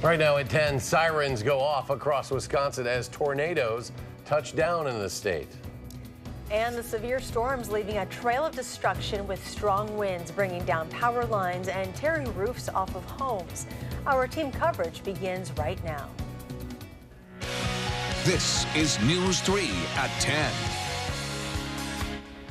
Right now at 10, sirens go off across Wisconsin as tornadoes touch down in the state. And the severe storms leaving a trail of destruction with strong winds bringing down power lines and tearing roofs off of homes. Our team coverage begins right now. This is News 3 at 10.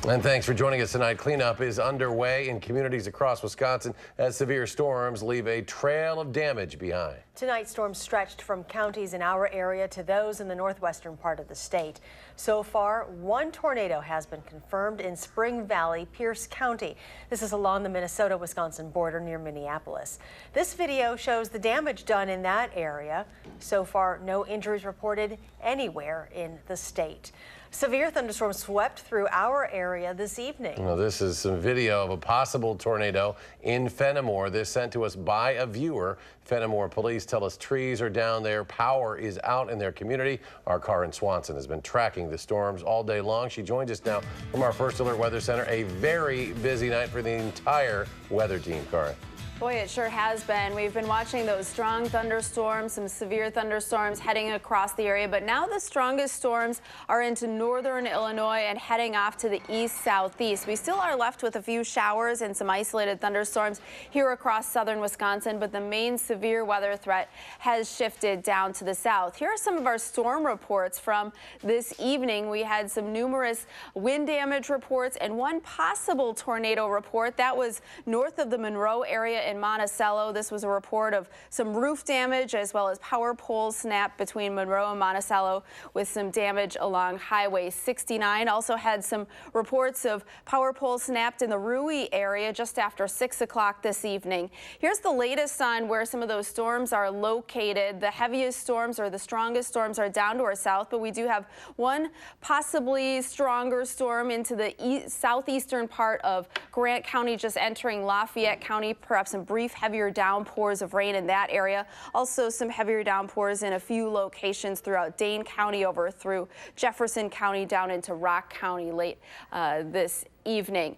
And thanks for joining us tonight. Cleanup is underway in communities across Wisconsin as severe storms leave a trail of damage behind. Tonight, storms stretched from counties in our area to those in the northwestern part of the state. So far, one tornado has been confirmed in Spring Valley, Pierce County. This is along the Minnesota-Wisconsin border near Minneapolis. This video shows the damage done in that area. So far, no injuries reported anywhere in the state. Severe thunderstorms swept through our area this evening. Well, this is some video of a possible tornado in Fenimore. This sent to us by a viewer. Fenimore police tell us trees are down there. Power is out in their community. Our Karen Swanson has been tracking the storms all day long. She joins us now from our First Alert Weather Center. A very busy night for the entire weather team, Karen. Boy, it sure has been. We've been watching those strong thunderstorms, some severe thunderstorms heading across the area, but now the strongest storms are into northern Illinois and heading off to the east-southeast. We still are left with a few showers and some isolated thunderstorms here across southern Wisconsin, but the main severe weather threat has shifted down to the south. Here are some of our storm reports from this evening. We had some numerous wind damage reports and one possible tornado report. That was north of the Monroe area in Monticello. This was a report of some roof damage as well as power poles snapped between Monroe and Monticello with some damage along Highway 69. Also had some reports of power poles snapped in the Rui area just after 6 o'clock this evening. Here's the latest on where some of those storms are located. The heaviest storms or the strongest storms are down to our south, but we do have one possibly stronger storm into the southeastern part of Grant County, just entering Lafayette County. Perhaps some brief heavier downpours of rain in that area. Also some heavier downpours in a few locations throughout Dane County over through Jefferson County down into Rock County late this evening.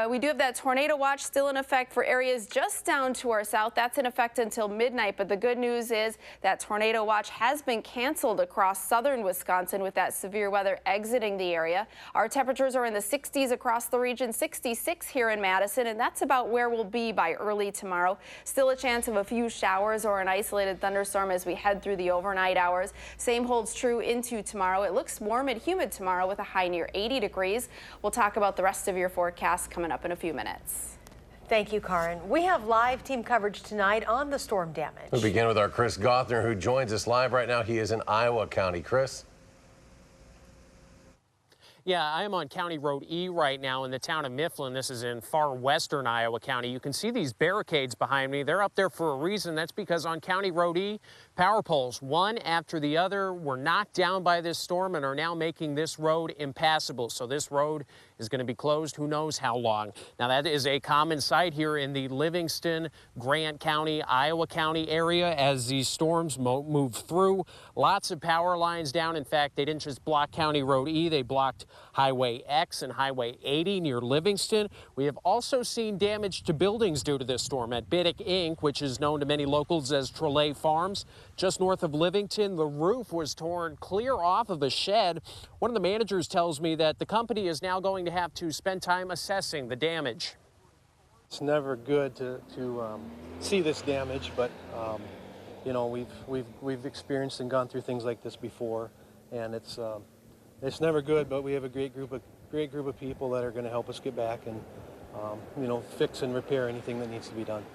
We do have that tornado watch still in effect for areas just down to our south. That's in effect until midnight, but the good news is that tornado watch has been canceled across southern Wisconsin with that severe weather exiting the area. Our temperatures are in the 60s across the region, 66 here in Madison, and that's about where we'll be by early tomorrow. Still a chance of a few showers or an isolated thunderstorm as we head through the overnight hours. Same holds true into tomorrow. It looks warm and humid tomorrow with a high near 80 degrees. We'll talk about the rest of your forecast coming up in a few minutes. Thank you, Karen. We have live team coverage tonight on the storm damage. We'll begin with our Chris Gothner, who joins us live right now. He is in Iowa County. Chris? Yeah, I am on County Road E right now in the town of Mifflin. This is in far western Iowa County. You can see these barricades behind me. They're up there for a reason. That's because on County Road E, power poles, one after the other, were knocked down by this storm and are now making this road impassable. So this road is going to be closed who knows how long. Now, that is a common sight here in the Livingston, Grant County, Iowa County area as these storms move through. Lots of power lines down. In fact, they didn't just block County Road E, they blocked Highway X and Highway 80 near Livingston. We have also seen damage to buildings due to this storm at Biddick Inc., which is known to many locals as Trelay Farms. Just north of Livingston, the roof was torn clear off of a shed. One of the managers tells me that the company is now going to have to spend time assessing the damage. It's never good to see this damage, but you know, we've experienced and gone through things like this before, and it's never good. But we have a great group of people that are going to help us get back and you know, fix and repair anything that needs to be done.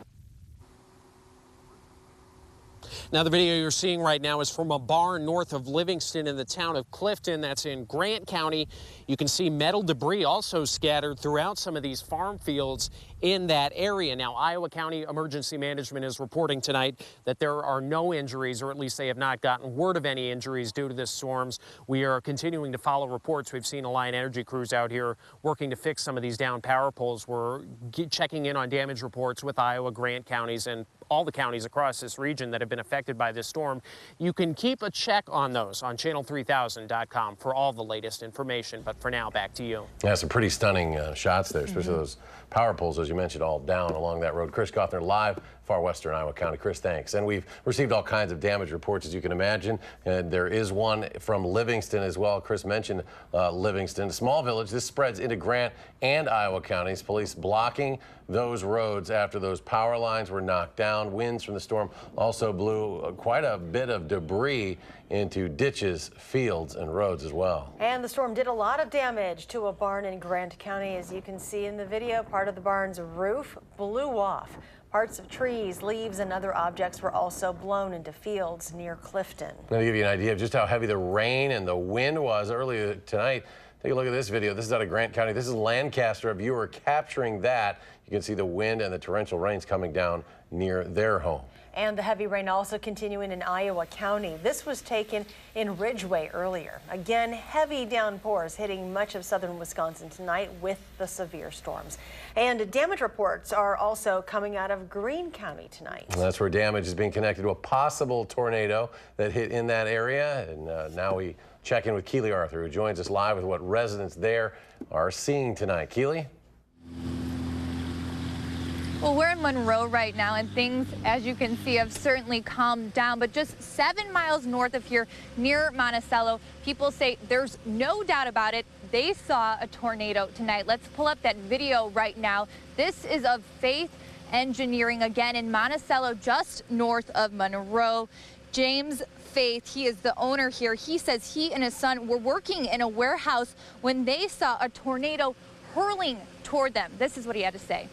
Now, the video you're seeing right now is from a barn north of Livingston in the town of Clifton. That's in Grant County. You can see metal debris also scattered throughout some of these farm fields in that area. Now, Iowa County Emergency Management is reporting tonight that there are no injuries, or at least they have not gotten word of any injuries due to the storms. We are continuing to follow reports. We've seen Alliant Energy crews out here working to fix some of these down power poles. We're checking in on damage reports with Iowa, Grant counties, and all the counties across this region that have been affected by this storm. You can keep a check on those on channel3000.com for all the latest information. But for now, back to you. Yeah, some pretty stunning shots there, especially those power poles, as you mentioned, all down along that road. Chris Gothner live far western Iowa County. Chris, thanks. And we've received all kinds of damage reports, as you can imagine. And there is one from Livingston as well. Chris mentioned Livingston, a small village. This spreads into Grant and Iowa counties. Police blocking those roads after those power lines were knocked down. Winds from the storm also blew quite a bit of debris into ditches, fields, and roads as well. And the storm did a lot of damage to a barn in Grant County. As you can see in the video, part of the barn's roof blew off. Parts of trees, leaves, and other objects were also blown into fields near Clifton. Now, to give you an idea of just how heavy the rain and the wind was earlier tonight, take a look at this video. This is out of Grant County. This is Lancaster, a viewer capturing that. You can see the wind and the torrential rains coming down near their home. And the heavy rain also continuing in Iowa County. This was taken in Ridgeway earlier. Again, heavy downpours hitting much of southern Wisconsin tonight with the severe storms. And damage reports are also coming out of Greene County tonight. And that's where damage is being connected to a possible tornado that hit in that area. And now we check in with Keely Arthur, who joins us live with what residents there are seeing tonight. Keely? Well, we're in Monroe right now, and things, as you can see, have certainly calmed down. But just 7 miles north of here, near Monticello, people say there's no doubt about it. They saw a tornado tonight. Let's pull up that video right now. This is of Faith Engineering, again, in Monticello, just north of Monroe. James Faith, he is the owner here. He says he and his son were working in a warehouse when they saw a tornado hurling toward them. This is what he had to say.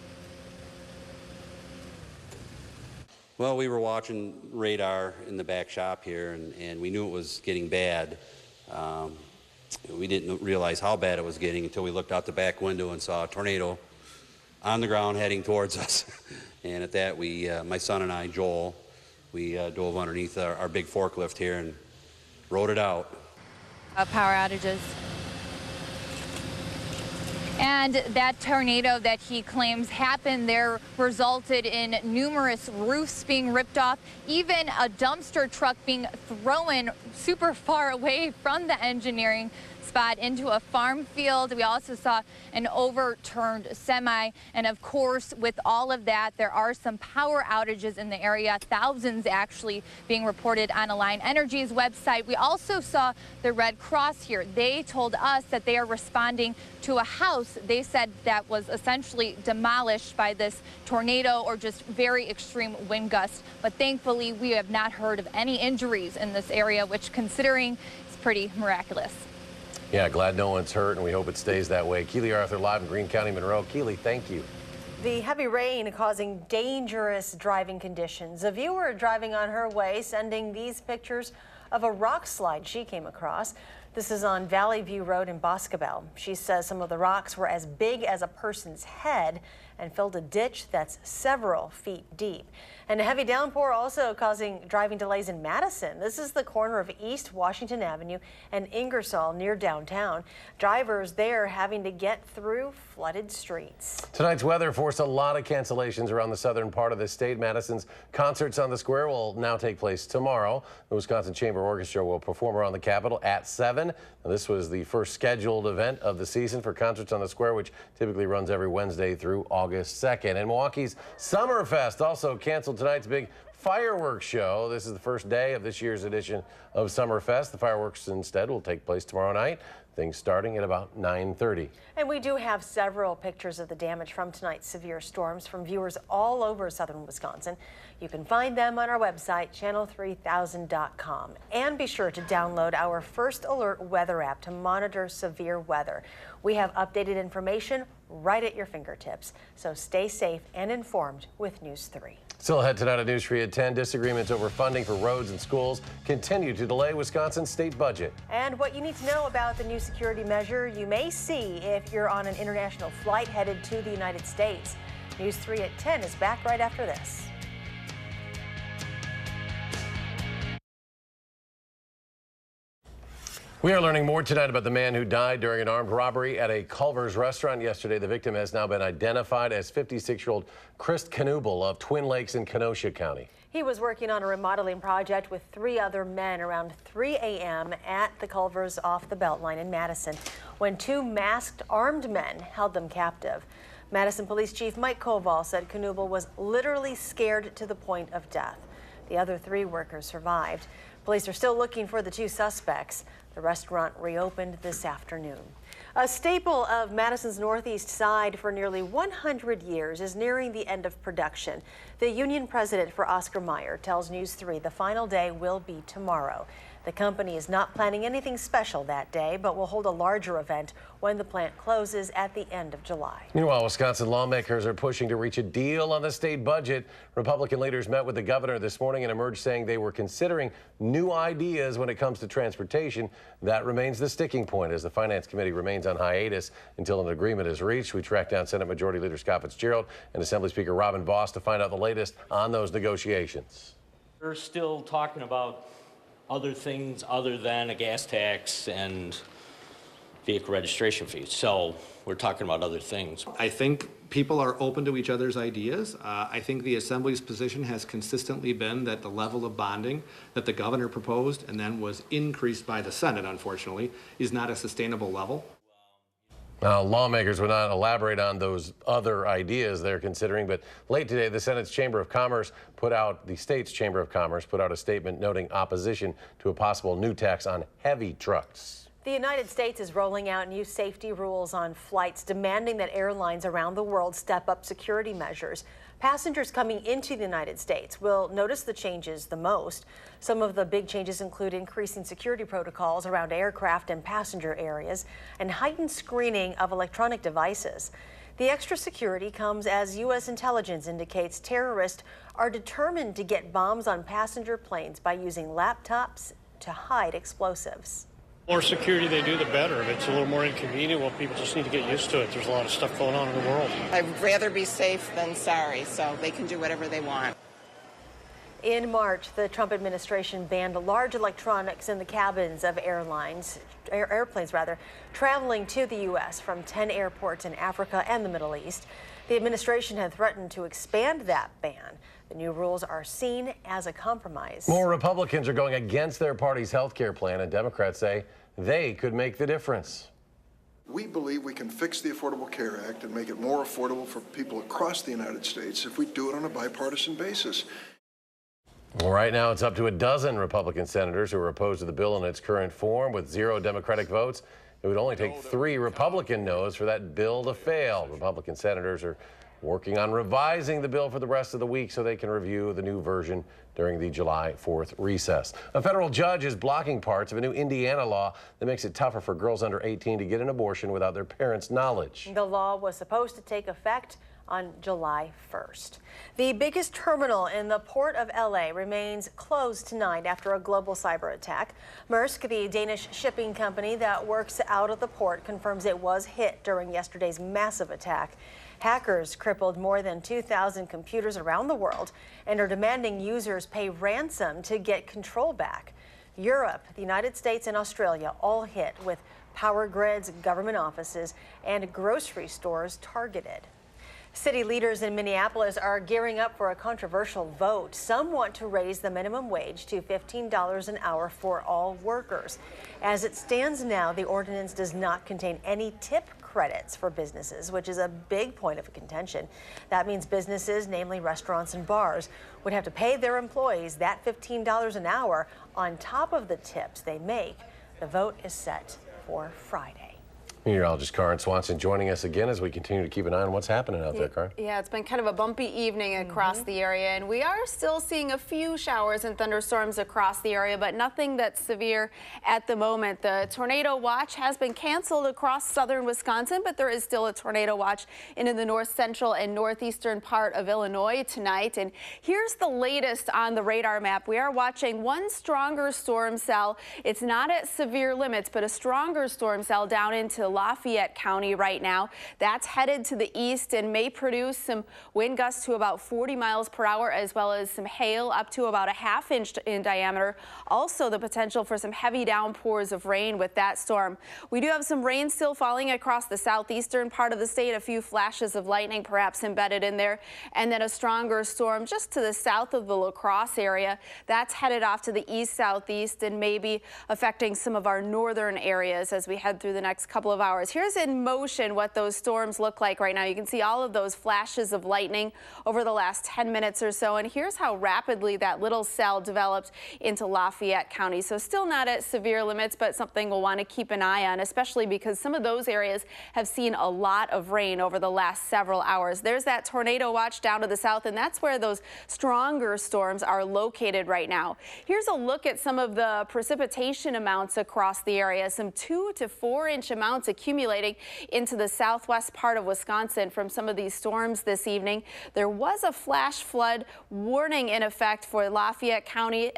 Well, we were watching radar in the back shop here, and we knew it was getting bad. We didn't realize how bad it was getting until we looked out the back window and saw a tornado on the ground heading towards us. And at that, my son and I, Joel, we dove underneath our big forklift here and rode it out. Power outages. And that tornado that he claims happened there resulted in numerous roofs being ripped off, even a dumpster truck being thrown super far away from the engineering spot into a farm field. We also saw an overturned semi. And of course, with all of that, there are some power outages in the area, thousands actually being reported on Alliant Energy's website. We also saw the Red Cross here. They told us that they are responding to a house they said that was essentially demolished by this tornado or just very extreme wind gusts. But thankfully, we have not heard of any injuries in this area, which considering is pretty miraculous. Yeah, glad no one's hurt, and we hope it stays that way. Keely Arthur live in Greene County, Monroe. Keely, thank you. The heavy rain causing dangerous driving conditions. A viewer driving on her way sending these pictures of a rock slide she came across. This is on Valley View Road in Boscobel. She says some of the rocks were as big as a person's head and filled a ditch that's several feet deep. And a heavy downpour also causing driving delays in Madison. This is the corner of East Washington Avenue and Ingersoll near downtown. Drivers there having to get through flooded streets. Tonight's weather forced a lot of cancellations around the southern part of the state. Madison's Concerts on the Square will now take place tomorrow. The Wisconsin Chamber Orchestra will perform around the Capitol at 7. Now, this was the first scheduled event of the season for Concerts on the Square, which typically runs every Wednesday through August 2nd. And Milwaukee's Summerfest also canceled tonight's big fireworks show. This is the first day of this year's edition of Summerfest. The fireworks instead will take place tomorrow night, things starting at about 9:30. And we do have several pictures of the damage from tonight's severe storms from viewers all over southern Wisconsin. You can find them on our website, channel3000.com. And be sure to download our First Alert weather app to monitor severe weather. We have updated information right at your fingertips. So stay safe and informed with News 3. Still ahead tonight at News 3 at 10. Disagreements over funding for roads and schools continue to delay Wisconsin's state budget. And what you need to know about the new security measure you may see if you're on an international flight headed to the United States. News 3 at 10 is back right after this. We are learning more tonight about the man who died during an armed robbery at a Culver's restaurant yesterday. The victim has now been identified as 56-year-old Chris Knubel of Twin Lakes in Kenosha County. He was working on a remodeling project with 3 other men around 3 a.m. at the Culver's off the Beltline in Madison when 2 masked armed men held them captive. Madison Police Chief Mike Koval said Knuble was literally scared to the point of death. The other 3 workers survived. Police are still looking for the 2 suspects. The restaurant reopened this afternoon. A staple of Madison's Northeast Side for nearly 100 years is nearing the end of production. The union president for Oscar Mayer tells News 3 the final day will be tomorrow. The company is not planning anything special that day, but will hold a larger event when the plant closes at the end of July. Meanwhile, Wisconsin lawmakers are pushing to reach a deal on the state budget. Republican leaders met with the governor this morning and emerged saying they were considering new ideas when it comes to transportation. That remains the sticking point as the Finance Committee remains on hiatus until an agreement is reached. We tracked down Senate Majority Leader Scott Fitzgerald and Assembly Speaker Robin Vos to find out the latest on those negotiations. We're still talking about other things other than a gas tax and vehicle registration fees. So we're talking about other things. I think people are open to each other's ideas. I think the Assembly's position has consistently been that the level of bonding that the governor proposed and then was increased by the Senate, unfortunately, is not a sustainable level. Lawmakers would not elaborate on those other ideas they're considering, but late today, the Senate's Chamber of Commerce the state's Chamber of Commerce put out a statement noting opposition to a possible new tax on heavy trucks. The United States is rolling out new safety rules on flights, demanding that airlines around the world step up security measures. Passengers coming into the United States will notice the changes the most. Some of the big changes include increasing security protocols around aircraft and passenger areas and heightened screening of electronic devices. The extra security comes as U.S. intelligence indicates terrorists are determined to get bombs on passenger planes by using laptops to hide explosives. The more security they do, the better. If it's a little more inconvenient, well, people just need to get used to it. There's a lot of stuff going on in the world. I'd rather be safe than sorry, so they can do whatever they want. In March, the Trump administration banned large electronics in the cabins of airplanes traveling to the U.S. from 10 airports in Africa and the Middle East. The administration had threatened to expand that ban. The new rules are seen as a compromise. More Republicans are going against their party's health care plan, and Democrats say they could make the difference. We believe we can fix the Affordable Care Act and make it more affordable for people across the United States if we do it on a bipartisan basis. Well, right now, it's up to a dozen Republican senators who are opposed to the bill in its current form. With 0 Democratic votes, it would only take 3 Republican noes for that bill to fail. Republican senators are working on revising the bill for the rest of the week so they can review the new version during the July 4th recess. A federal judge is blocking parts of a new Indiana law that makes it tougher for girls under 18 to get an abortion without their parents' knowledge. The law was supposed to take effect on July 1st. The biggest terminal in the port of LA remains closed tonight after a global cyber attack. Maersk, the Danish shipping company that works out of the port, confirms it was hit during yesterday's massive attack. Hackers crippled more than 2,000 computers around the world and are demanding users pay ransom to get control back. Europe, the United States, and Australia all hit, with power grids, government offices, and grocery stores targeted. City leaders in Minneapolis are gearing up for a controversial vote. Some want to raise the minimum wage to $15 an hour for all workers. As it stands now, the ordinance does not contain any tip credits for businesses, which is a big point of contention. That means businesses, namely restaurants and bars, would have to pay their employees that $15 an hour on top of the tips they make. The vote is set for Friday. Meteorologist Karen Swanson joining us again as we continue to keep an eye on what's happening out there, Karen. Yeah, it's been kind of a bumpy evening across the area, and we are still seeing a few showers and thunderstorms across the area, but nothing that's severe at the moment. The tornado watch has been canceled across southern Wisconsin, but there is still a tornado watch into the north central and northeastern part of Illinois tonight. And here's the latest on the radar map. We are watching one stronger storm cell. It's not at severe limits, but a stronger storm cell down into Lafayette County right now. That's headed to the east and may produce some wind gusts to about 40 miles per hour, as well as some hail up to about a ½ inch in diameter. Also, the potential for some heavy downpours of rain with that storm. We do have some rain still falling across the southeastern part of the state, a few flashes of lightning perhaps embedded in there, and then a stronger storm just to the south of the La Crosse area. That's headed off to the east southeast and maybe affecting some of our northern areas as we head through the next couple of of hours. Here's in motion what those storms look like right now. You can see all of those flashes of lightning over the last 10 minutes or so. And here's how rapidly that little cell developed into Lafayette County. So still not at severe limits, but something we'll want to keep an eye on, especially because some of those areas have seen a lot of rain over the last several hours. There's that tornado watch down to the south, and that's where those stronger storms are located right now. Here's a look at some of the precipitation amounts across the area. Some 2 to 4 inch amounts accumulating into the southwest part of Wisconsin from some of these storms this evening. There was a flash flood warning in effect for Lafayette County.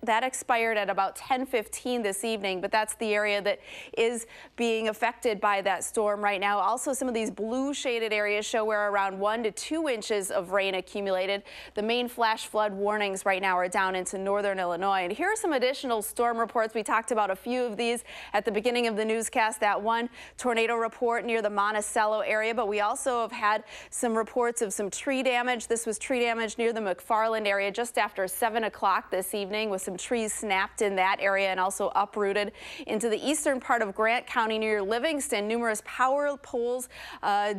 That expired at about 10:15 this evening, but that's the area that is being affected by that storm right now. Also, some of these blue shaded areas show where around 1 to 2 inches of rain accumulated. The main flash flood warnings right now are down into northern Illinois. And here are some additional storm reports. We talked about a few of these at the beginning of the newscast, that one tornado report near the Monticello area, but we also have had some reports of some tree damage. This was tree damage near the McFarland area just after 7 o'clock this evening, with some trees snapped in that area and also uprooted into the eastern part of Grant County near Livingston. Numerous power poles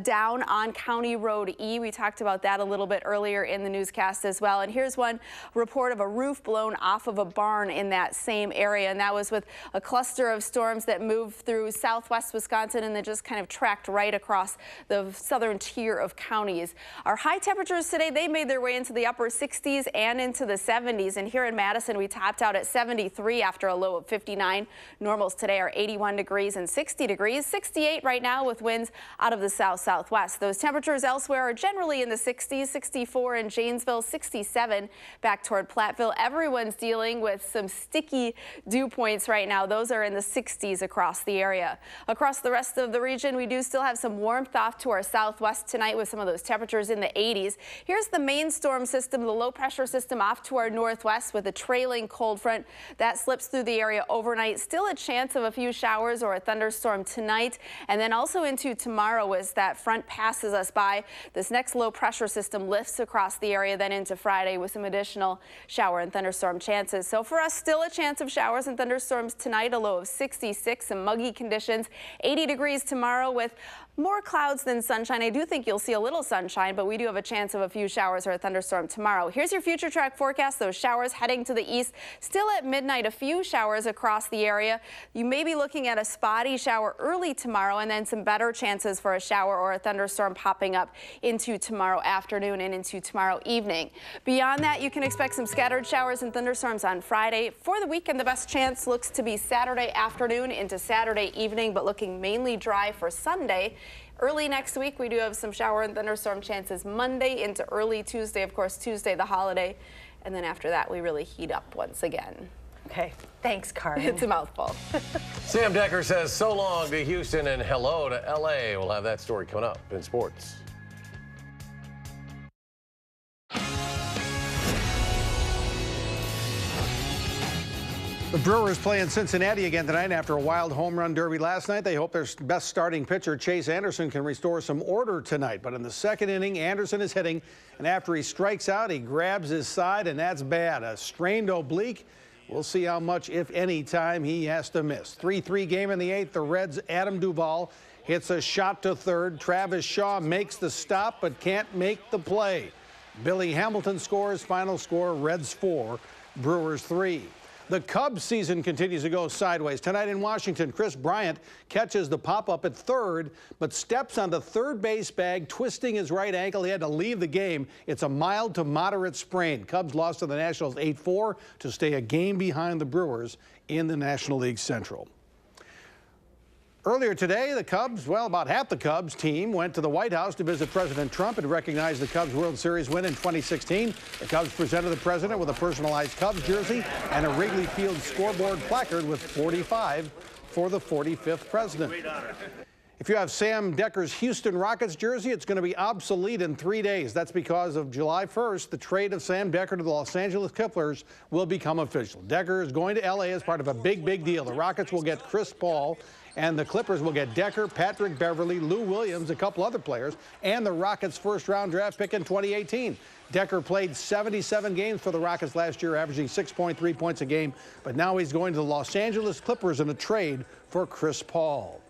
down on County Road E. We talked about that a little bit earlier in the newscast as well. And here's one report of a roof blown off of a barn in that same area, and that was with a cluster of storms that moved through southwest Wisconsin and then just kind of tracked right across the southern tier of counties. Our high temperatures today, they made their way into the upper 60s and into the 70s. And here in Madison, we topped out at 73 after a low of 59. Normals today are 81 degrees and 60 degrees, 68 right now with winds out of the south-southwest. Those temperatures elsewhere are generally in the 60s, 64 in Janesville, 67 back toward Platteville. Everyone's dealing with some sticky dew points right now. Those are in the 60s across the area. Across the rest of the region, we do still have some warmth off to our southwest tonight with some of those temperatures in the 80s. Here's the main storm system, the low pressure system off to our northwest with a trailing cold front that slips through the area overnight. Still a chance of a few showers or a thunderstorm tonight, and then also into tomorrow as that front passes us by. This next low pressure system lifts across the area, then into Friday with some additional shower and thunderstorm chances. So for us, still a chance of showers and thunderstorms tonight, a low of 66, some muggy conditions, 80 degrees tomorrow with more clouds than sunshine. I do think you'll see a little sunshine, but we do have a chance of a few showers or a thunderstorm tomorrow. Here's your future track forecast. Those showers heading to the east. Still at midnight, a few showers across the area. You may be looking at a spotty shower early tomorrow and then some better chances for a shower or a thunderstorm popping up into tomorrow afternoon and into tomorrow evening. Beyond that, you can expect some scattered showers and thunderstorms on Friday. For the weekend, the best chance looks to be Saturday afternoon into Saturday evening, but looking mainly dry for Sunday. Early next week, we do have some shower and thunderstorm chances Monday into early Tuesday. Of course, Tuesday, the holiday. And then after that, we really heat up once again. Okay, thanks, Carmen. It's a mouthful. Sam Decker says so long to Houston and hello to L.A. We'll have that story coming up in sports. The Brewers play in Cincinnati again tonight after a wild home run derby last night. They hope their best starting pitcher, Chase Anderson, can restore some order tonight. But in the second inning, Anderson is hitting, and after he strikes out, he grabs his side, and that's bad. A strained oblique. We'll see how much, if any, time he has to miss. 3-3 game in the eighth. The Reds' Adam Duvall hits a shot to third. Travis Shaw makes the stop but can't make the play. Billy Hamilton scores. Final score, Reds 4, Brewers 3. The Cubs season continues to go sideways. Tonight in Washington, Chris Bryant catches the pop-up at third, but steps on the third base bag, twisting his right ankle. He had to leave the game. It's a mild to moderate sprain. Cubs lost to the Nationals 8-4 to stay a game behind the Brewers in the National League Central. Earlier today, the Cubs, well, about half the Cubs team went to the White House to visit President Trump and recognize the Cubs World Series win in 2016. The Cubs presented the president with a personalized Cubs jersey and a Wrigley Field scoreboard placard with 45 for the 45th president. If you have Sam Decker's Houston Rockets jersey, it's going to be obsolete in 3 days. That's because of July 1st, the trade of Sam Decker to the Los Angeles Clippers will become official. Decker is going to L.A. as part of a big deal. The Rockets will get Chris Paul, and the Clippers will get Decker, Patrick Beverly, Lou Williams, a couple other players, and the Rockets' first-round draft pick in 2018. Decker played 77 games for the Rockets last year, averaging 6.3 points a game, but now he's going to the Los Angeles Clippers in a trade for Chris Paul.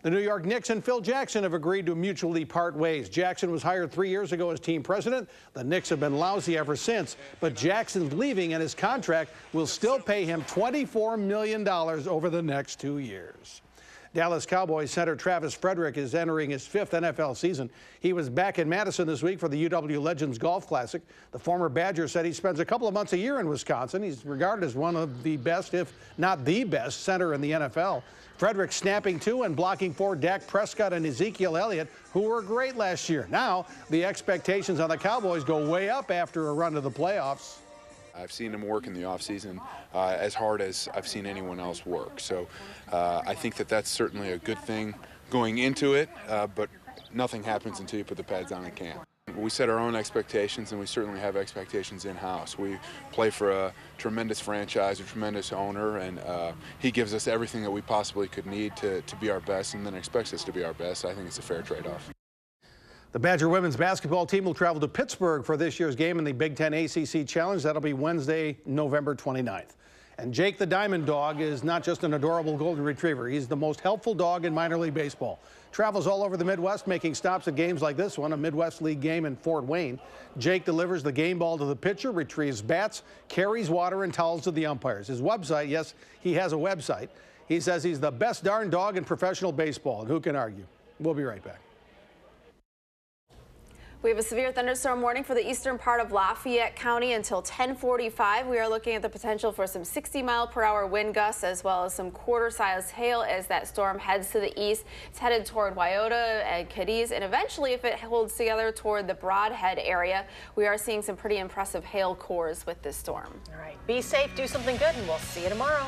The New York Knicks and Phil Jackson have agreed to mutually part ways. Jackson was hired 3 years ago as team president. The Knicks have been lousy ever since, but Jackson's leaving and his contract will still pay him $24 million over the next 2 years. Dallas Cowboys center Travis Frederick is entering his 5th NFL season. He was back in Madison this week for the UW Legends Golf Classic. The former Badger said he spends a couple of months a year in Wisconsin. He's regarded as one of the best, if not the best, center in the NFL. Frederick snapping to and blocking for Dak Prescott and Ezekiel Elliott, who were great last year. Now, the expectations on the Cowboys go way up after a run to the playoffs. I've seen him work in the offseason as hard as I've seen anyone else work. So I think that that's certainly a good thing going into it, but nothing happens until you put the pads on in camp. We set our own expectations, and we certainly have expectations in-house. We play for a tremendous franchise, a tremendous owner, and he gives us everything that we possibly could need to be our best, and then expects us to be our best. I think it's a fair trade-off. The Badger women's basketball team will travel to Pittsburgh for this year's game in the Big Ten ACC Challenge. That'll be Wednesday, November 29th. And Jake the Diamond Dog is not just an adorable golden retriever. He's the most helpful dog in minor league baseball. Travels all over the Midwest, making stops at games like this one, a Midwest League game in Fort Wayne. Jake delivers the game ball to the pitcher, retrieves bats, carries water and towels to the umpires. His website, yes, he has a website. He says he's the best darn dog in professional baseball, and who can argue? We'll be right back. We have a severe thunderstorm warning for the eastern part of Lafayette County until 10:45. We are looking at the potential for some 60-mile-per-hour wind gusts as well as some quarter-sized hail as that storm heads to the east. It's headed toward Wyoda and Cadiz, and eventually, if it holds together, toward the Brodhead area. We are seeing some pretty impressive hail cores with this storm. All right, be safe, do something good, and we'll see you tomorrow.